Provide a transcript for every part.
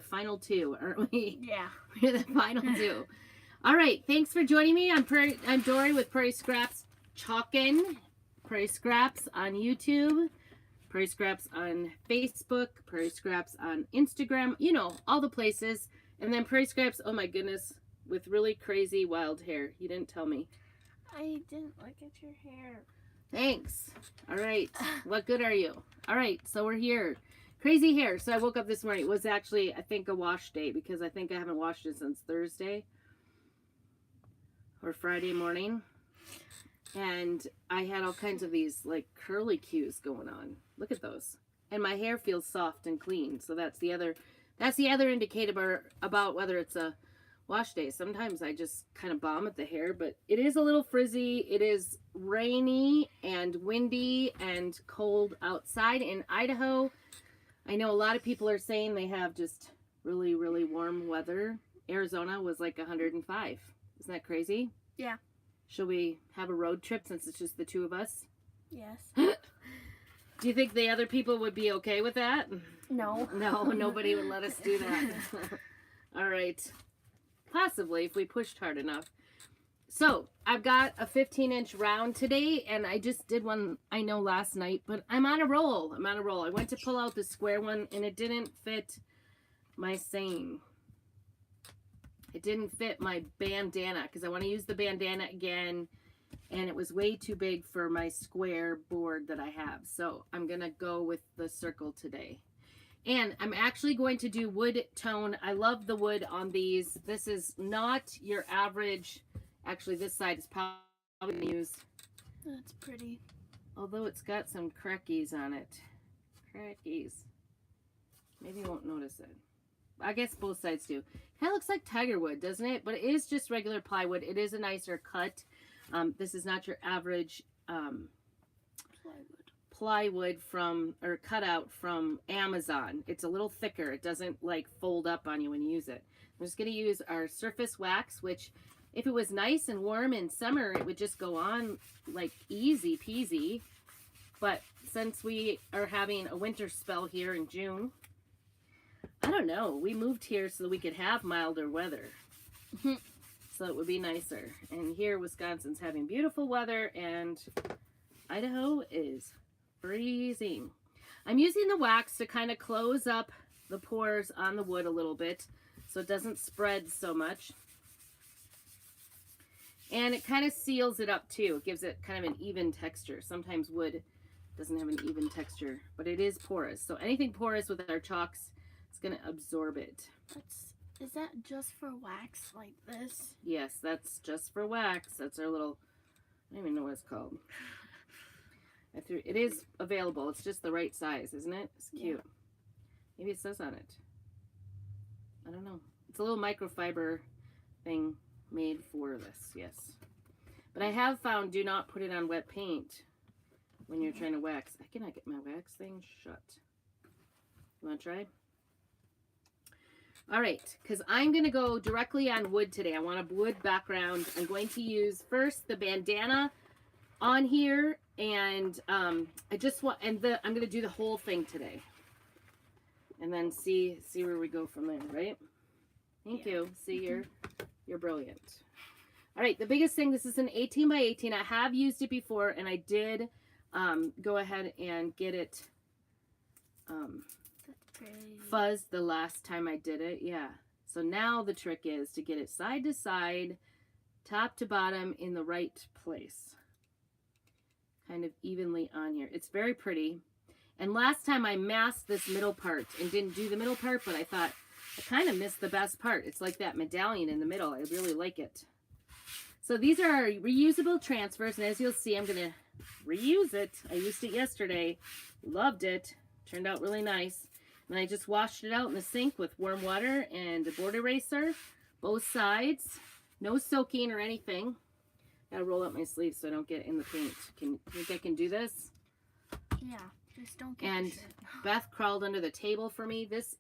the final two, aren't we? Yeah. We're the final two. All right. Thanks for joining me. I'm Dory with Prairie Scraps Chalkin. Prairie Scraps on YouTube. Prairie Scraps on Facebook. Prairie Scraps on Instagram. You know, all the places. And then Prairie Scraps, oh my goodness, with really crazy wild hair. You didn't tell me. I didn't look at your hair. Thanks. All right. What good are you? All right. So we're here. Crazy hair. So I woke up this morning. It was actually, I think, a wash day because I think I haven't washed it since Thursday or Friday morning. And I had all kinds of these like curly cues going on. Look at those. And my hair feels soft and clean. So that's the other indicator about whether it's a wash day. Sometimes I just kind of bomb at the hair, but it is a little frizzy. It is rainy and windy and cold outside in Idaho. I know a lot of people are saying they have just really, really warm weather. Arizona was like 105. Isn't that crazy? Yeah. Should we have a road trip since it's just the two of us? Yes. Do you think the other people would be okay with that? No. No, nobody would let us do that. All right. Possibly if we pushed hard enough. So I've got a 15-inch round today, and I just did one, I know, last night, but I'm on a roll. I went to pull out the square one, and it didn't fit my seam. It didn't fit my bandana because I want to use the bandana again, and it was way too big for my square board that I have. So I'm going to go with the circle today. And I'm actually going to do wood tone. I love the wood on these. This is not your average. Actually, this side is probably going to use. That's pretty. Although it's got some crackies on it. Crackies. Maybe you won't notice it. I guess both sides do. Kind of looks like tiger wood, doesn't it? But it is just regular plywood. It is a nicer cut. This is not your average plywood from, or cutout from Amazon. It's a little thicker. It doesn't like fold up on you when you use it. I'm just going to use our surface wax, which if it was nice and warm in summer, it would just go on like easy peasy. But since we are having a winter spell here in June, I don't know. We moved here so that we could have milder weather. So it would be nicer. And here, Wisconsin's having beautiful weather, and Idaho is freezing. I'm using the wax to kind of close up the pores on the wood a little bit so it doesn't spread so much. And it kind of seals it up too. It gives it kind of an even texture. Sometimes wood doesn't have an even texture, but it is porous. So anything porous with our chalks is going to absorb it. Is that just for wax like this? Yes, that's just for wax. That's our little, I don't even know what it's called. It is available. It's just the right size, isn't it? It's cute. Yeah. Maybe it says on it. I don't know. It's a little microfiber thing made for this, yes. But I have found do not put it on wet paint when you're trying to wax. I cannot get my wax thing shut. You want to try? All right, because I'm going to go directly on wood today. I want a wood background. I'm going to use first the bandana on here, and I just want, and I'm going to do the whole thing today, and then see where we go from there, right? Thank you. See, you're brilliant. All right, the biggest thing, this is an 18 by 18. I have used it before, and I did go ahead and get it fuzzed the last time I did it. Yeah. So now the trick is to get it side to side, top to bottom in the right place. Kind of evenly on here. It's very pretty. And last time I masked this middle part and didn't do the middle part, but I thought I kind of missed the best part. It's like that medallion in the middle. I really like it. So these are our reusable transfers, and as you'll see, I'm going to reuse it. I used it yesterday. Loved it. Turned out really nice. And I just washed it out in the sink with warm water and a board eraser, both sides. No soaking or anything. Gotta roll up my sleeves so I don't get in the paint. You think I can do this? Yeah, just don't get And shit. Beth crawled under the table for me. This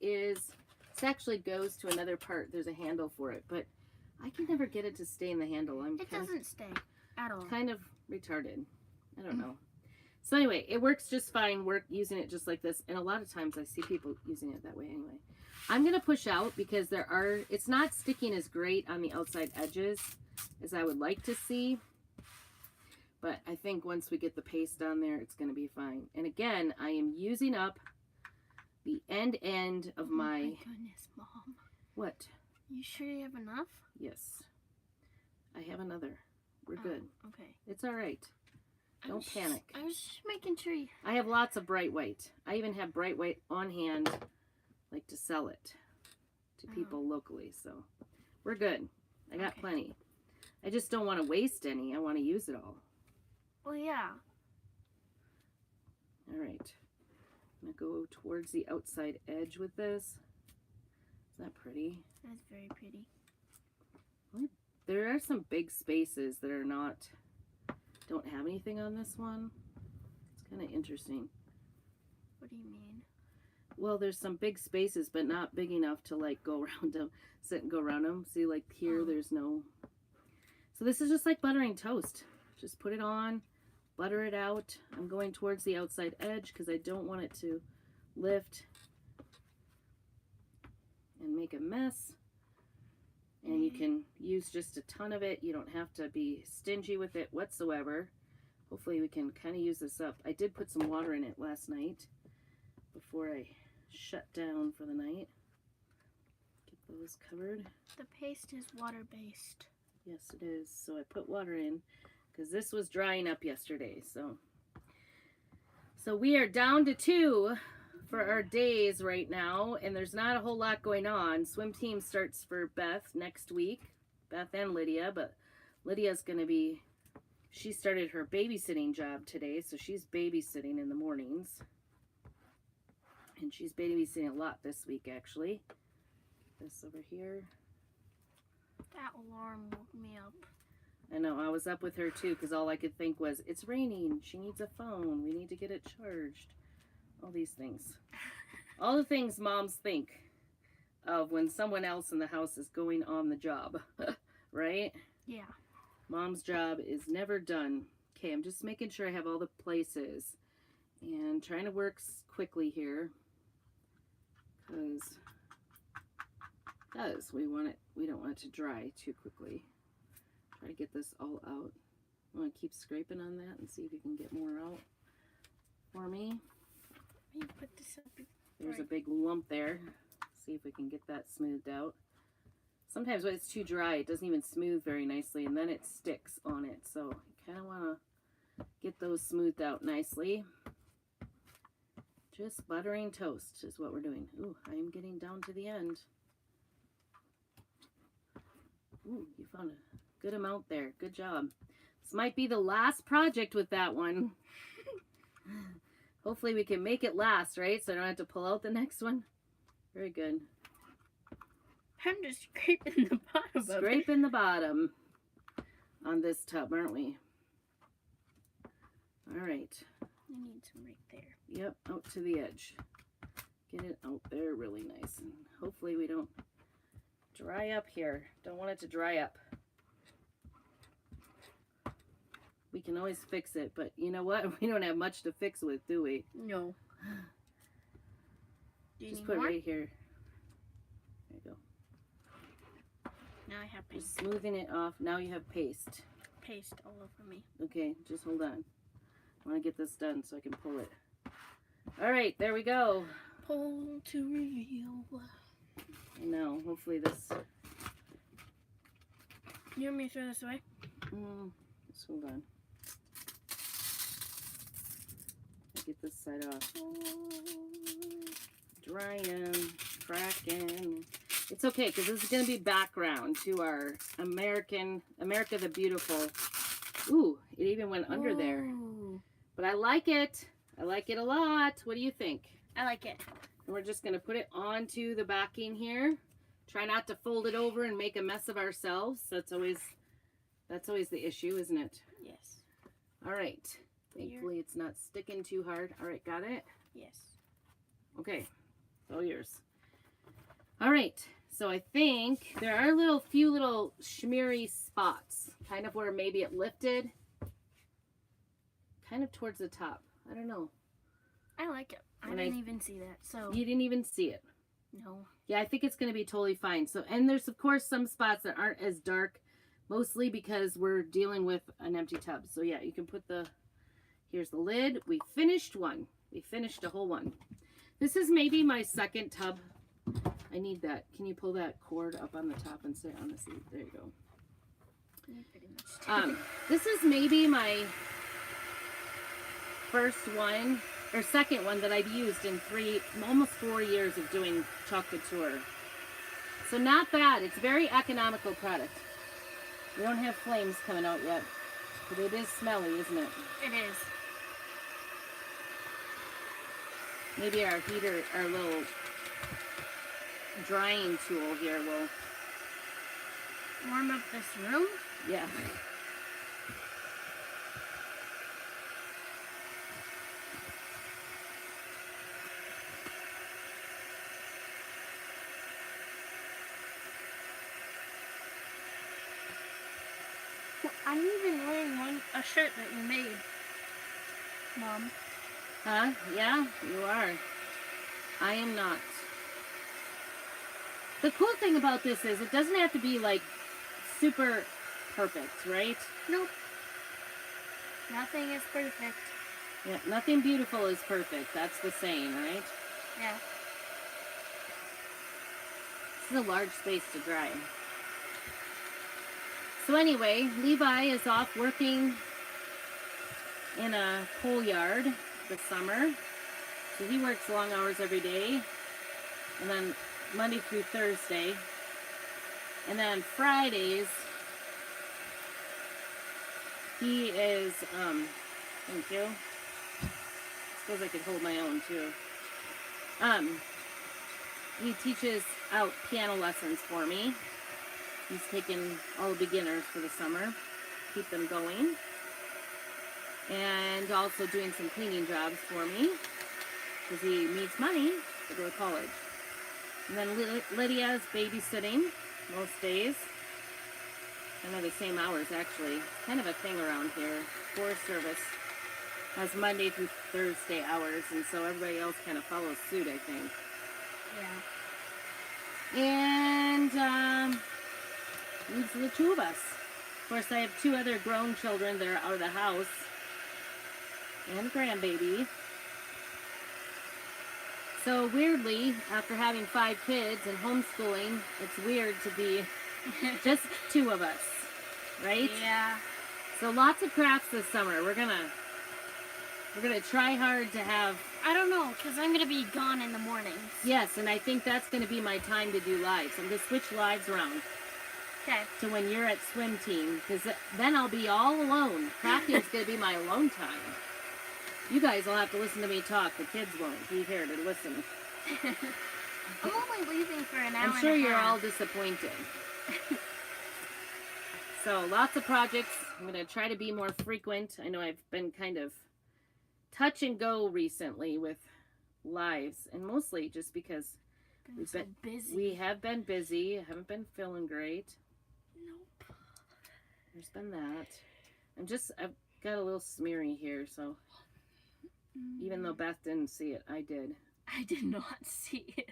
actually goes to another part. There's a handle for it, but I can never get it to stay in the handle. It doesn't stay at all. Kind of retarded. I don't know. So anyway, it works just fine. We're using it just like this. And a lot of times I see people using it that way anyway. I'm going to push out because it's not sticking as great on the outside edges as I would like to see. But I think once we get the paste on there, it's going to be fine. And again, I am using up the end of my... Oh my goodness, Mom. What? You sure you have enough? Yes. I have another. We're good. Okay. It's all right. Don't panic. I was just making sure you... I have lots of bright white. I even have bright white on hand, like to sell it to people locally. So we're good. I got plenty. I just don't want to waste any. I want to use it all. Well, yeah. All right. I'm going to go towards the outside edge with this. Isn't that pretty? That's very pretty. There are some big spaces that are don't have anything on this one. It's kind of interesting. What do you mean? Well, there's some big spaces, but not big enough to like go around them, sit and go around them. See, like here, there's no. So this is just like buttering toast. Just put it on, butter it out. I'm going towards the outside edge because I don't want it to lift and make a mess. And you can use just a ton of it. You don't have to be stingy with it whatsoever. Hopefully we can kind of use this up. I did put some water in it last night before I shut down for the night. Get those covered. The paste is water-based. Yes, it is. So I put water in because this was drying up yesterday. So we are down to 2 for our days right now, and there's not a whole lot going on. Swim team starts for Beth next week, Beth and Lydia, but Lydia's going to be, she started her babysitting job today, so she's babysitting in the mornings, and she's babysitting a lot this week, actually. This over here. That alarm woke me up. I know, I was up with her too, because all I could think was, it's raining, she needs a phone, we need to get it charged. All these things. All the things moms think of when someone else in the house is going on the job. Right? Yeah. Mom's job is never done. Okay, I'm just making sure I have all the places. And trying to work quickly here. Because we don't want it to dry too quickly. Try to get this all out. I want to keep scraping on that and see if you can get more out for me. You put this up. There's a big lump there. See if we can get that smoothed out. Sometimes when it's too dry, it doesn't even smooth very nicely, and then it sticks on it. So you kind of want to get those smoothed out nicely. Just buttering toast is what we're doing. Ooh, I am getting down to the end. Ooh, you found a good amount there. Good job. This might be the last project with that one. Hopefully we can make it last, right? So I don't have to pull out the next one. Very good. I'm just scraping the bottom Scraping the bottom on this tub, aren't we? All right. You need some right there. Yep, out to the edge. Get it out there really nice. And hopefully we don't dry up here. Don't want it to dry up. We can always fix it, but you know what? We don't have much to fix with, do we? No. Do you Just need put more? it right here. There you go. Now I have paste. Just smoothing it off. Now you have paste. Paste all over me. Okay, just hold on. I want to get this done so I can pull it. All right, there we go. Pull to reveal. I know. Hopefully this... You want me to throw this away? Just hold on. Get this side off. Drying, cracking. It's okay because this is going to be background to our America the Beautiful. Ooh, it even went under there. But I like it. I like it a lot. What do you think? I like it. And we're just going to put it onto the backing here. Try not to fold it over and make a mess of ourselves. That's always the issue, isn't it? Yes. All right. Thankfully, it's not sticking too hard. All right, got it? Yes. Okay, it's all yours. All right, so I think there are a few little shimmery spots, kind of where maybe it lifted, kind of towards the top. I don't know. I like it. I When didn't even see that, so You didn't even see it. no. Yeah, I think it's going to be totally fine. So, and there's of course some spots that aren't as dark, mostly because we're dealing with an empty tub. So yeah, you can put here's the lid. We finished one. We finished a whole one. This is maybe my second tub. I need that. Can you pull that cord up on the top and sit on the seat? There you go. Pretty much. This is maybe my first one or second one that I've used in almost 4 years of doing chalk couture. So not bad. It's a very economical product. We don't have flames coming out yet, but it is smelly, isn't it? It is. Maybe our heater, our little drying tool here will Warm up this room? yeah. I'm even wearing a shirt that you made, Mom. Huh? Yeah, you are. I am not. The cool thing about this is it doesn't have to be like super perfect, right? Nope. Nothing is perfect. Yeah, nothing beautiful is perfect. That's the saying, right? Yeah. This is a large space to dry. So anyway, Levi is off working in a coal yard this summer. So he works long hours every day. And then Monday through Thursday. And then Fridays, he is, thank you. Suppose I could hold my own too. He teaches out piano lessons for me. He's taken all the beginners for the summer, keep them going. And also doing some cleaning jobs for me, because he needs money to go to college. And then Lydia's babysitting most days. Kind of the same hours, actually. It's kind of a thing around here. Forest Service has Monday through Thursday hours, and so everybody else kind of follows suit, I think. Yeah. And leaves the two of us. Of course, I have two other grown children that are out of the house, and a grandbaby. So weirdly, after having 5 kids and homeschooling, it's weird to be just 2 of us, right? Yeah. So lots of crafts this summer. We're gonna try hard to have. I don't know, because I'm going to be gone in the mornings. Yes, and I think that's going to be my time to do lives. I'm going to switch lives around Okay. to when you're at swim team, because then I'll be all alone. Crafting is going to be my alone time. You guys will have to listen to me talk. The kids won't be here to listen. I'm only leaving for an hour. I'm sure and a you're all half. disappointed. So lots of projects. I'm going to try to be more frequent. I know I've been kind of touch and go recently with lives, and mostly just because Been so busy. we have been busy. I haven't been feeling great. Nope. There's been that. I've got a little smeary here, so even though Beth didn't see it, I did. I did not see it.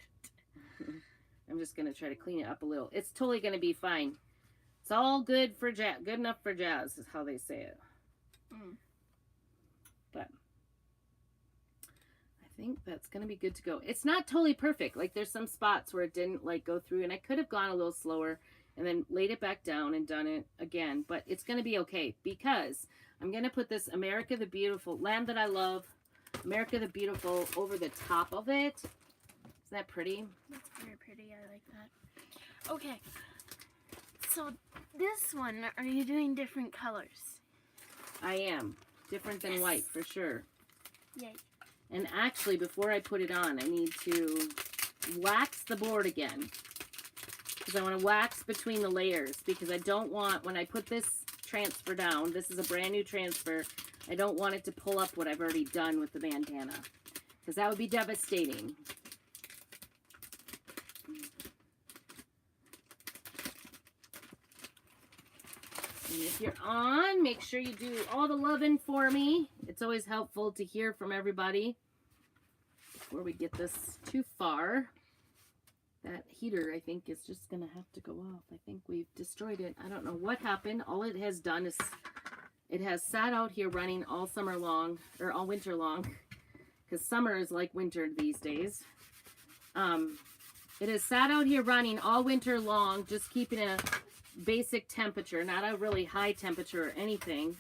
I'm just going to try to clean it up a little. It's totally going to be fine. It's all good for jazz. Good enough for jazz is how they say it. But I think that's going to be good to go. It's not totally perfect. Like there's some spots where it didn't like go through, and I could have gone a little slower and then laid it back down and done it again. But it's going to be okay, because I'm going to put this America the Beautiful, Land That I Love, America the Beautiful, over the top of it. Isn't that pretty? That's very pretty. I like that. Okay. So this one, are you doing different colors? I am. Different than white, for sure. Yay. And actually, before I put it on, I need to wax the board again. Because I want to wax between the layers. Because I don't want, when I put this transfer down, this is a brand new transfer, I don't want it to pull up what I've already done with the bandana. Because that would be devastating. And if you're on, make sure you do all the loving for me. It's always helpful to hear from everybody before we get this too far. That heater, I think, is just going to have to go off. I think we've destroyed it. I don't know what happened. All it has done is it has sat out here running all summer long, or all winter long, because summer is like winter these days. It has sat out here running all winter long, just keeping a basic temperature, not a really high temperature or anything,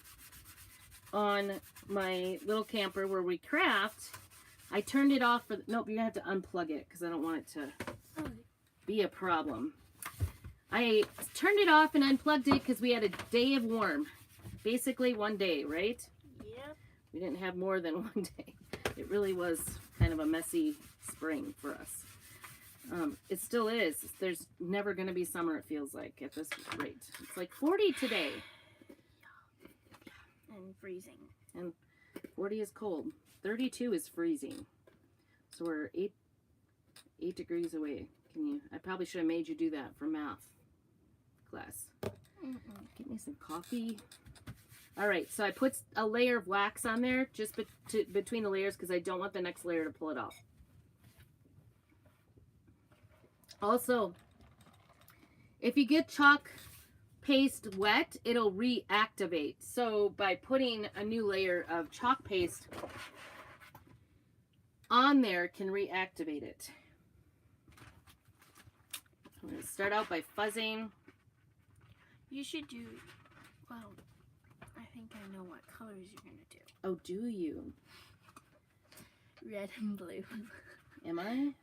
on my little camper where we craft. I turned it off for, nope, you're going to have to unplug it because I don't want it to be a problem. I turned it off and unplugged it because we had a day of warm. Basically one day, right? Yep. We didn't have more than one day. It really was kind of a messy spring for us. It still is. There's never going to be summer, it feels like, at this rate. It's like 40 today. And freezing. And 40 is cold. 32 is freezing. So we're 8 degrees away. I probably should have made you do that for math class. Get me some coffee. All right, so I put a layer of wax on there just between the layers because I don't want the next layer to pull it off. Also, if you get chalk paste wet, it'll reactivate. So by putting a new layer of chalk paste on there can reactivate it. I'm going to start out by fuzzing. You should do, well, I think I know what colors you're going to do. Oh, do you? Red and blue. Am I?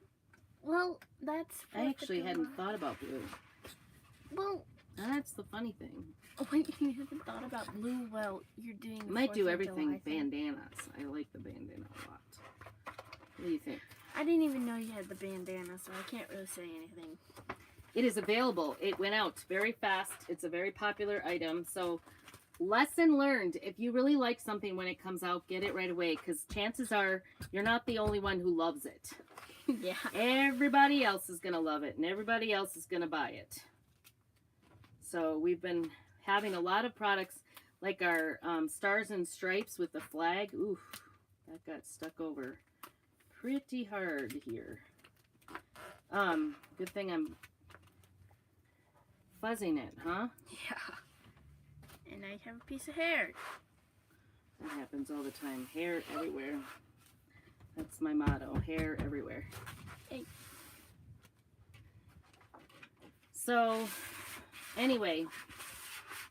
Well, that's... I actually hadn't thought about blue. Well... That's the funny thing. When you haven't thought about blue, well, you're doing... I might do everything bandanas. I like the bandana a lot. What do you think? I didn't even know you had the bandana, so I can't really say anything. It is available. It went out very fast. It's a very popular item. So, lesson learned. If you really like something when it comes out, get it right away. Because chances are you're not the only one who loves it. Yeah. Everybody else is going to love it. And everybody else is going to buy it. So, we've been having a lot of products like our Stars and Stripes with the flag. Oof. That got stuck over pretty hard here. Good thing I'm fuzzing it, huh? Yeah. And I have a piece of hair. That happens all the time. Hair everywhere. That's my motto. Hair everywhere. Hey. So, anyway,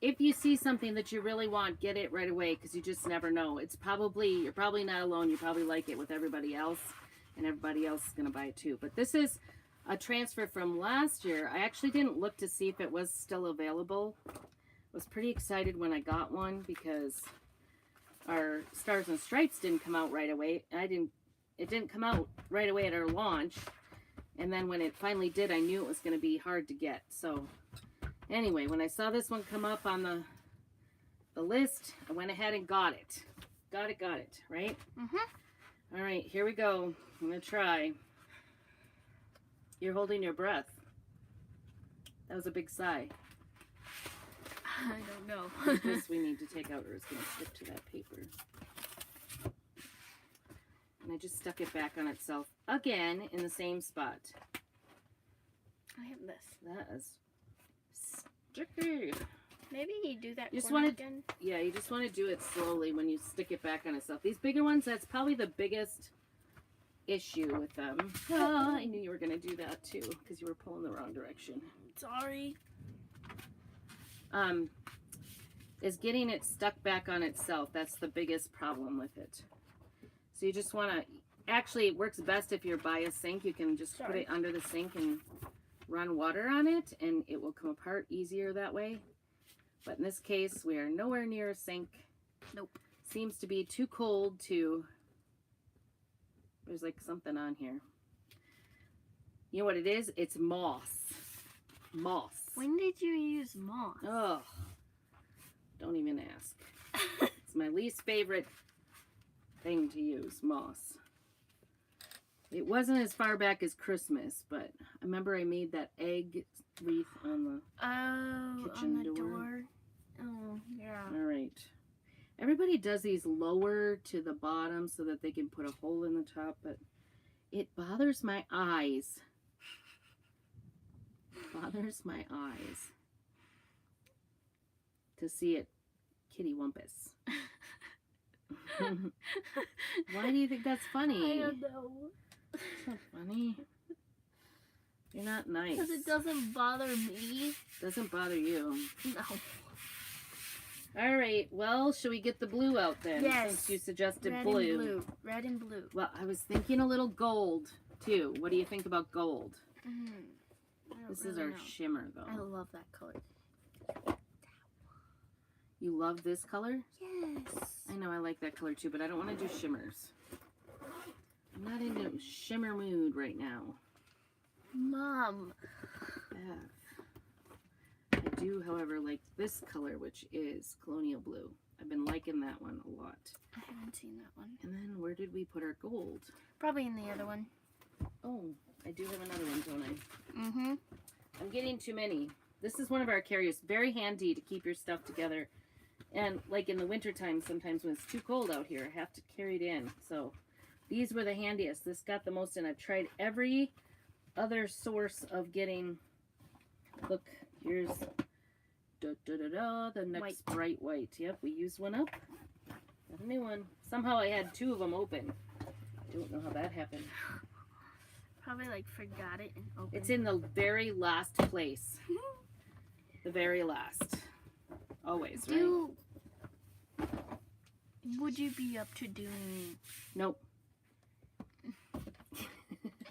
if you see something that you really want, get it right away because you just never know. You're probably not alone. You probably like it with everybody else, and everybody else is going to buy it too. But this is a transfer from last year. I actually didn't look to see if it was still available. I was pretty excited when I got one because our Stars and Stripes didn't come out right away. It didn't come out right away at our launch. And then when it finally did, I knew it was going to be hard to get. So anyway, when I saw this one come up on the list, I went ahead and got it. Got it, right? Mm-hmm. All right, here we go. I'm going to try. You're holding your breath. That was a big sigh. I don't know. This we need to take out or it's going to stick to that paper. And I just stuck it back on itself again in the same spot. I have this. That is sticky. Maybe you do that You just corner want to, again. yeah, you just want to do it slowly when you stick it back on itself. These bigger ones, that's probably the biggest issue with them. Oh, I knew you were going to do that too because you were pulling the wrong direction. Sorry. Is getting it stuck back on itself. That's the biggest problem with it. So you just want to, actually it works best if you're by a sink. You can just put it under the sink and run water on it and it will come apart easier that way. But in this case, we are nowhere near a sink. Nope. Seems to be too cold to, there's like something on here. You know what it is? It's moss. Moss. When did you use moss? Oh, don't even ask. It's my least favorite thing to use, moss. It wasn't as far back as Christmas, but I remember I made that egg wreath on the kitchen on the door. Oh. everybody does these lower to the bottom so that they can put a hole in the top, but it bothers my eyes. Bothers my eyes to see it kitty wumpus. Why do you think that's funny? I don't know. It's not funny. You're not nice. Because it doesn't bother me. Doesn't bother you. No. All right. Well, should we get the blue out then? Yes. Since you suggested Red blue. and blue. Red and blue. Well, I was thinking a little gold too. What do you think about gold? This is our shimmer, though. I love that color. You love this color? Yes. I know I like that color too, but I don't want to do shimmers. I'm not in a shimmer mood right now. Mom. Beth. I do, however, like this color, which is colonial blue. I've been liking that one a lot. I haven't seen that one. And then where did we put our gold? Probably in the other one. Oh, I do have another one, don't I? Mm-hmm. I'm getting too many. This is one of our carriers. Very handy to keep your stuff together. And like in the wintertime, sometimes when it's too cold out here, I have to carry it in. So these were the handiest. This got the most in. I've tried every other source of getting, look, here's the next White. bright white. Yep, we used one up. Got a new one. Somehow I had two of them open. Don't know how that happened. Probably like forgot it and opened It's in the very last place. The very last. Always, right? Would you be up to doing... Nope.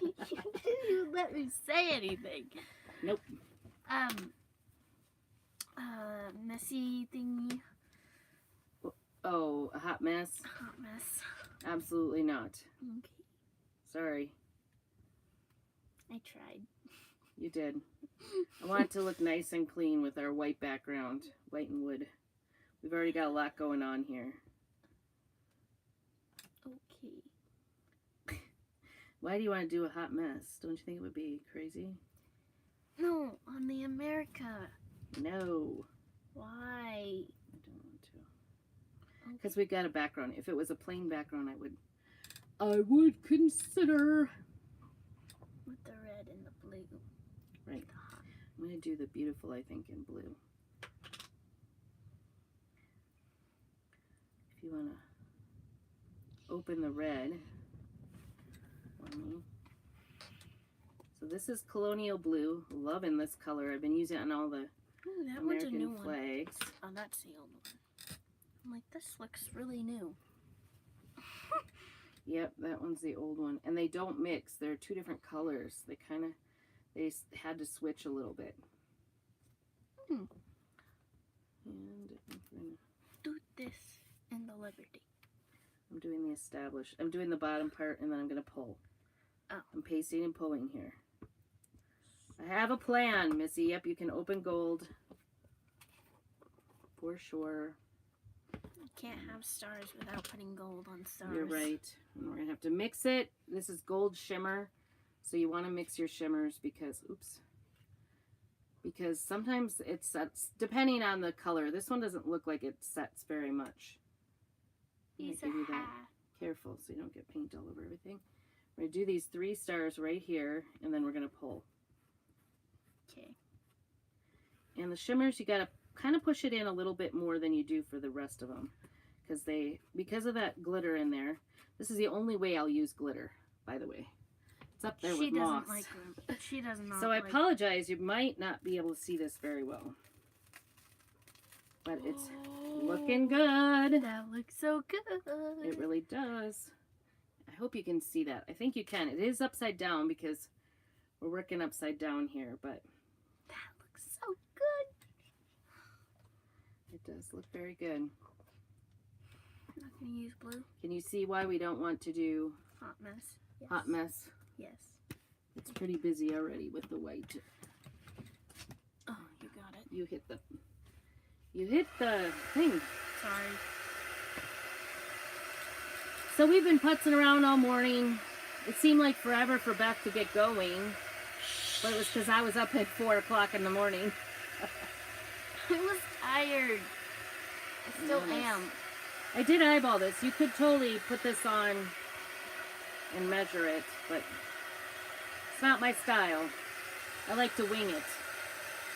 You let me say anything. Nope. Messy thingy. Oh, a hot mess? Hot mess. Absolutely not. Okay. Sorry. I tried. You did. I want it to look nice and clean with our white background. White and wood. We've already got a lot going on here. Okay. Why do you want to do a hot mess? Don't you think it would be crazy? No, on the America. No. Why? I don't want to. Because we've got a background. If it was a plain background, I would consider. With the red and the blue. Right. I'm going to do the beautiful, I think, in blue. If you want to open the red for me. So this is colonial blue. Loving this color. I've been using it on all the Ooh, that one's a new American flags. one. Oh, that's the old one. I'm like, this looks really new. Yep, that one's the old one. And they don't mix. They're two different colors. They had to switch a little bit. And I'm gonna Do this in the Liberty. I'm doing the established. I'm doing the bottom part and then I'm going to pull. Oh. I'm pasting and pulling here. I have a plan, Missy. Yep, you can open gold. For sure. You can't have stars without putting gold on stars. You're right. And we're going to have to mix it. This is gold shimmer. So you want to mix your shimmers because, oops. Because sometimes it sets, depending on the color. This one doesn't look like it sets very much. He's a give you that. hat. Careful so you don't get paint all over everything. We're going to do these 3 stars right here, and then we're going to pull. Okay. And the shimmers, you got to kind of push it in a little bit more than you do for the rest of them. Because of that glitter in there. This is the only way I'll use glitter, by the way. It's up there with moss. She does not So I apologize, you might not be able to see this very well. But it's looking good. That looks so good. It really does. I hope you can see that. I think you can. It is upside down because we're working upside down here, but that looks so good. it does look very good. I'm not going to use blue. Can you see why we don't want to do Hot mess. Yes. hot mess? Yes. It's pretty busy already with the white. Oh, you got it. You hit the thing. Sorry. So we've been putzing around all morning. It seemed like forever for Beth to get going, but it was because I was up at 4 o'clock in the morning. I was tired. I still Yes. am. I did eyeball this. You could totally put this on and measure it, but it's not my style. I like to wing it.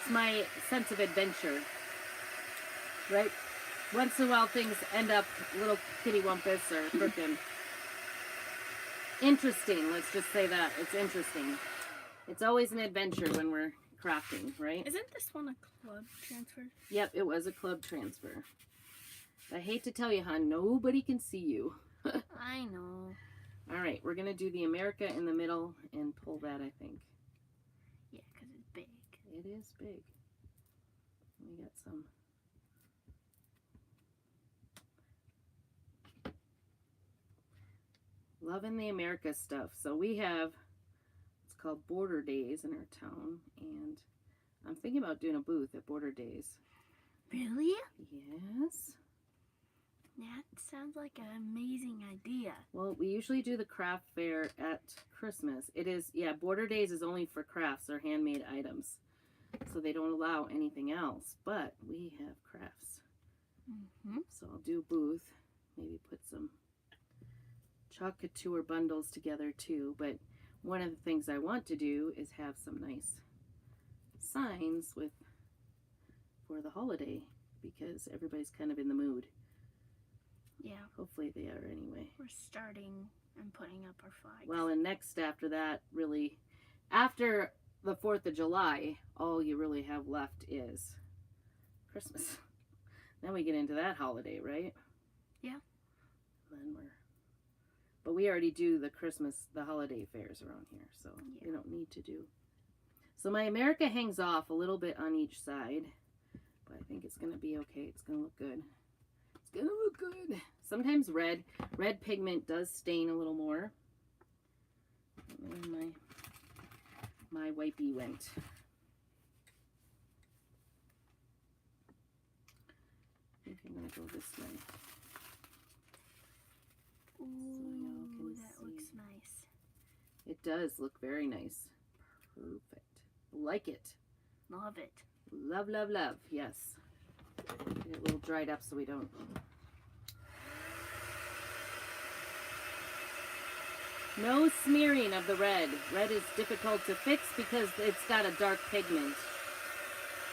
It's my sense of adventure, right? Once in a while things end up little kitty wumpus or frickin' interesting. Let's just say that. It's interesting. It's always an adventure when we're crafting, right? Isn't this one a club transfer? Yep, it was a club transfer. I hate to tell you, hon, nobody can see you. I know. All right, we're going to do the America in the middle and pull that, I think. Yeah, because it's big. It is big. We got some. Loving the America stuff. So we have, it's called Border Days in our town, and I'm thinking about doing a booth at Border Days. Really? Yes. That sounds like an amazing idea. Well, we usually do the craft fair at Christmas. It is, yeah, Border Days is only for crafts or handmade items. So they don't allow anything else, but we have crafts. So I'll do a booth, maybe put some chalk couture bundles together too. But one of the things I want to do is have some nice signs with for the holiday because everybody's kind of in the mood. Yeah. Hopefully they are anyway. We're starting and putting up our flags. Well, and next after that, really, after the 4th of July, all you really have left is Christmas. Then we get into that holiday, right? Yeah. Then but we already do the Christmas, the holiday fairs around here, so Yeah. we don't need to do. So my America hangs off a little bit on each side, but I think it's going to be okay. It's going to look good. It's going to look good. Sometimes red pigment does stain a little more. And then my wipey went. I think I'm going to go this way. Ooh, that looks nice. It does look very nice. Perfect. Like it. Love it. Love, love, love. Yes. Get it a little dried up so we don't. No smearing of the red. Red is difficult to fix because it's got a dark pigment.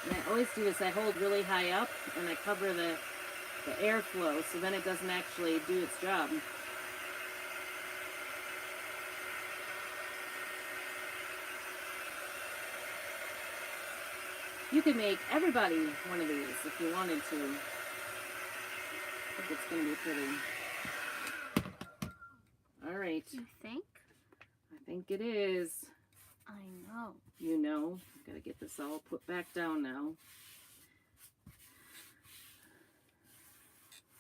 And I always do this. I hold really high up and I cover the airflow so then it doesn't actually do its job. You could make everybody one of these if you wanted to. I think it's going to be pretty. All right. You think? I think it is. I know. You know. I've got to get this all put back down now.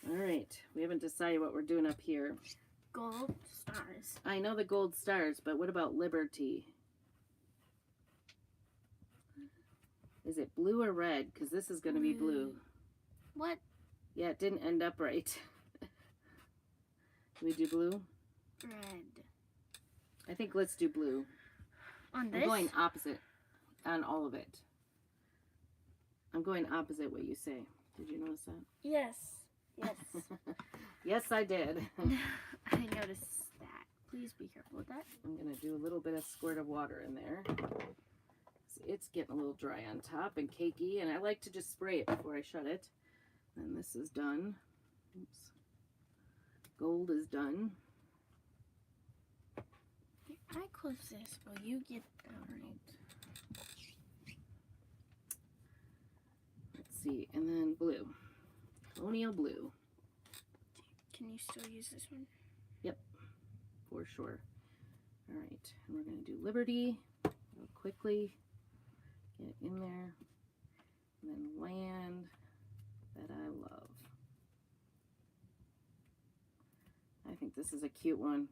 All right. We haven't decided what we're doing up here. Gold stars. I know the gold stars, but what about Liberty? Is it blue or red? Because this is going to be blue. What? Yeah, it didn't end up right. Can we do blue? Red. I think let's do blue. On this? I'm going opposite on all of it. I'm going opposite what you say. Did you notice that? Yes. Yes. Yes, I did. I noticed that. Please be careful with that. I'm going to do a little bit of squirt of water in there. It's getting a little dry on top and cakey, and I like to just spray it before I shut it. And this is done. Oops. Gold is done. I close this while you get All right. Let's see, and then blue. Colonial blue. Can you still use this one? Yep, for sure. All right, and we're going to do Liberty real quickly. Get it in there. And then land that I love. I think this is a cute one.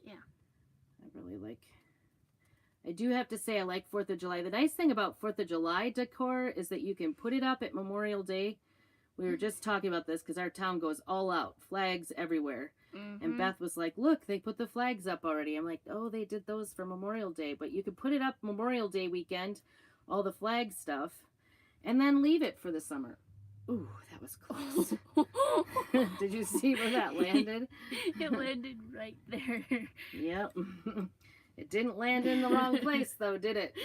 Yeah. I really like. I do have to say I like 4th of July. The nice thing about 4th of July decor is that you can put it up at Memorial Day. We were just talking about this because our town goes all out. Flags everywhere. And Beth was like, look, they put the flags up already. I'm like, oh, they did those for Memorial Day. But you could put it up Memorial Day weekend, all the flag stuff, and then leave it for the summer. Ooh, that was close. Did you see where that landed? It landed right there. Yep. It didn't land in the wrong place though, did it?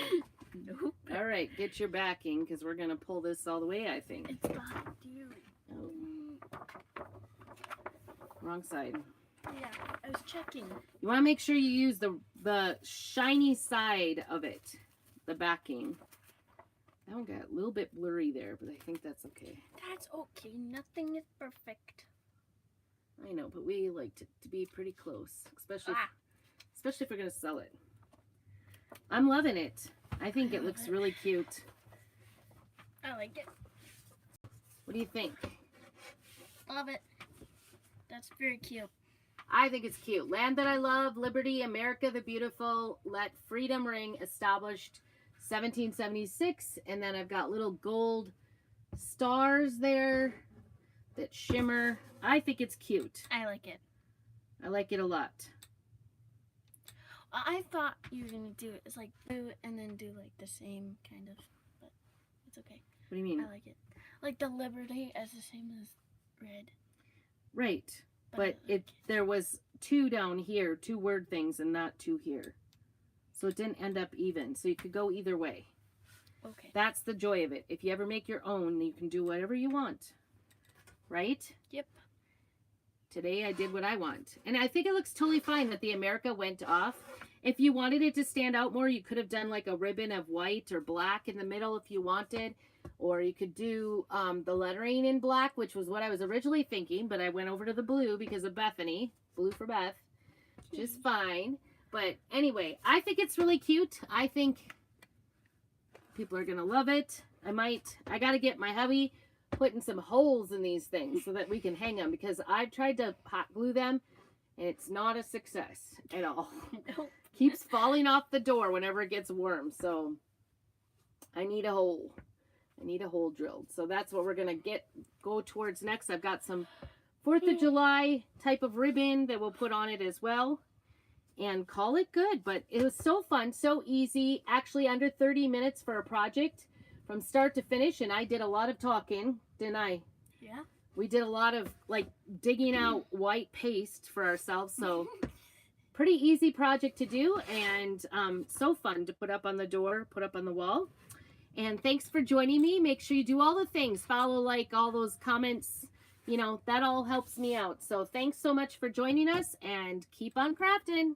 Nope. All right, get your backing because we're going to pull this all the way, I think. It's behind you. Oh. Wrong side. Yeah, I was checking. You want to make sure you use the shiny side of it, the backing. That one got a little bit blurry there, but I think that's okay. That's okay. Nothing is perfect. I know, but we like to be pretty close, especially if we're going to sell it. I'm loving it. I think it looks really cute. I like it. What do you think? Love it. That's very cute. I think it's cute. Land that I love, liberty, America the beautiful, let freedom ring, established 1776. And then I've got little gold stars there that shimmer. I think it's cute. I like it. I like it a lot. I thought you were going to do it. It's like blue and then do like the same kind of, but it's okay. What do you mean? I like it. Like the liberty as the same as red. Right. But like there was 2 down here, 2 word things, and not 2 here. So it didn't end up even. So you could go either way. Okay. That's the joy of it. If you ever make your own, you can do whatever you want. Right? Yep. Today I did what I want. And I think it looks totally fine that the America went off. If you wanted it to stand out more, you could have done like a ribbon of white or black in the middle if you wanted. Or you could do the lettering in black, which was what I was originally thinking. But I went over to the blue because of Bethany. Blue for Beth. Just fine. But anyway, I think it's really cute. I think people are going to love it. I got to get my hubby putting some holes in these things so that we can hang them. Because I've tried to hot glue them. And it's not a success at all. Nope. Keeps falling off the door whenever it gets warm. So I need a hole. I need a hole drilled. So that's what we're going to go towards next. I've got some 4th of July type of ribbon that we'll put on it as well. And call it good. But it was so fun, so easy. Actually under 30 minutes for a project from start to finish. And I did a lot of talking, didn't I? Yeah. We did a lot of like digging out white paste for ourselves. So pretty easy project to do. And so fun to put up on the door, put up on the wall. And thanks for joining me. Make sure you do all the things. Follow, like, all those comments. You know, that all helps me out. So thanks so much for joining us and keep on crafting.